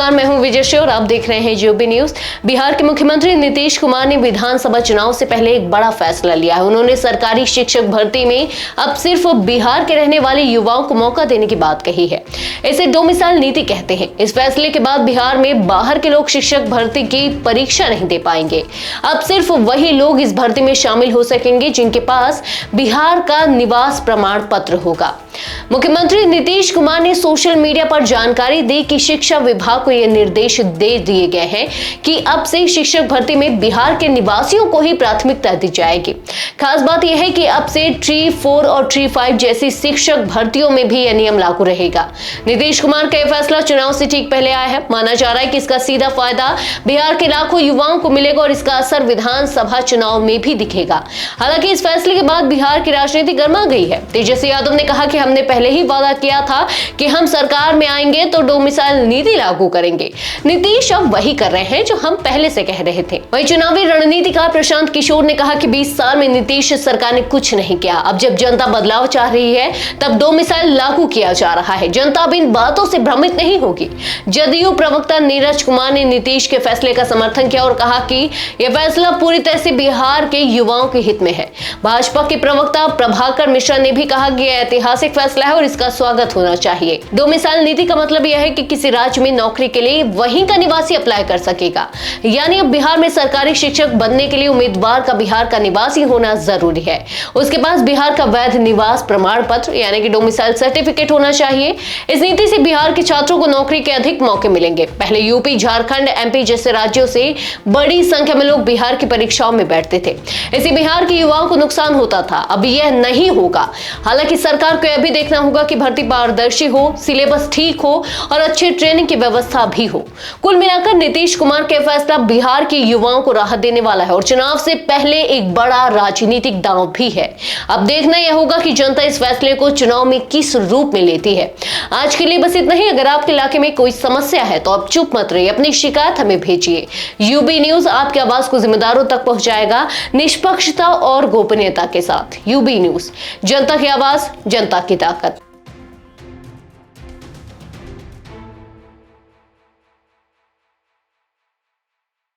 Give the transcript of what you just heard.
नमस्कार, मैं हूं विजय और आप देख रहे हैं यूबी न्यूज। बिहार के मुख्यमंत्री नीतीश कुमार ने विधानसभा चुनाव से पहले एक बड़ा फैसला लिया है। उन्होंने सरकारी शिक्षक भर्ती में अब सिर्फ बिहार के रहने वाले युवाओं को मौका देने की बात कही है। इसे डोमिसाइल नीति कहते हैं। इस फैसले के बाद बिहार में बाहर के लोग शिक्षक भर्ती की परीक्षा नहीं दे पाएंगे। अब सिर्फ वही लोग इस भर्ती में शामिल हो सकेंगे जिनके पास बिहार का निवास प्रमाण पत्र होगा। मुख्यमंत्री नीतीश कुमार ने सोशल मीडिया पर जानकारी दी कि शिक्षा विभाग को यह निर्देश दे दिए गए हैं कि अब से शिक्षक भर्ती में बिहार के निवासियों को ही प्राथमिकता दी जाएगी। खास बात यह है कि अब से ट्री 4 और ट्री 5 जैसी शिक्षक भर्तियों में भी यह नियम लागू रहेगा। नीतीश कुमार का यह फैसला चुनाव से ठीक पहले आया है। माना जा रहा है कि इसका सीधा फायदा बिहार के लाखों युवाओं को मिलेगा और इसका असर विधानसभा चुनाव में भी दिखेगा। हालांकि इस फैसले के बाद बिहार की राजनीति गर्मा गई है। तेजस्वी यादव ने कहा कि हमने पहले ही वादा किया था कि हम सरकार में आएंगे तो डोमिसाइल नीति लागू करेंगे। नीतीश अब वही कर रहे हैं जो हम पहले से कह रहे थे। वहीं चुनावी रणनीतिकार प्रशांत किशोर ने कहा कि 20 साल में नीतीश सरकार ने कुछ नहीं किया। अब जब जनता बदलाव चाह रही है तब डोमिसाइल लागू किया जा रहा है। जनता अब इन बातों से भ्रमित नहीं होगी। जदयू प्रवक्ता नीरज कुमार ने नीतीश के फैसले का समर्थन किया और कहा कि यह फैसला पूरी तरह से बिहार के युवाओं के हित में है। भाजपा के प्रवक्ता प्रभाकर मिश्रा ने भी कहा कि यह ऐतिहासिक फैसला है और इसका स्वागत होना चाहिए। डोमिसाइल नीति का मतलब यह है कि किसी राज्य में नौकरी के लिए वहीं का निवासी अप्लाई कर सकेगा। यानी अब बिहार में सरकारी शिक्षक बनने के लिए उम्मीदवार का बिहार का निवासी होना जरूरी है। उसके पास बिहार का वैध निवास प्रमाण पत्र यानी कि डोमिसाइल सर्टिफिकेट होना चाहिए। इस नीति से बिहार के छात्रों को नौकरी के अधिक मौके मिलेंगे। पहले यूपी, झारखंड, एमपी जैसे राज्यों से बड़ी संख्या में लोग बिहार की परीक्षाओं में बैठते थे। इससे बिहार के युवाओं को नुकसान होता था। अब यह नहीं होगा। हालांकि सरकार को यह भी देखना होगा कि भर्ती पारदर्शी हो, सिलेबस ठीक हो और अच्छी ट्रेनिंग की व्यवस्था भी हो। कुल मिलाकर नीतीश कुमार का फैसला बिहार के युवाओं को राहत देने वाला है और चुनाव से पहले एक बड़ा राजनीतिक दांव भी है। अब देखना यह होगा कि जनता इस फैसले को चुनाव में किस रूप में लेती है। आज के लिए बस इतना ही। अगर आपके इलाके में कोई समस्या है तो आप चुप मत रहिए, अपनी शिकायत हमें भेजिए। यूबी न्यूज आपकी आवाज को जिम्मेदारों तक पहुंचाएगा, निष्पक्षता और गोपनीयता के साथ। यूबी न्यूज, जनता की आवाज, जनता की ताकत।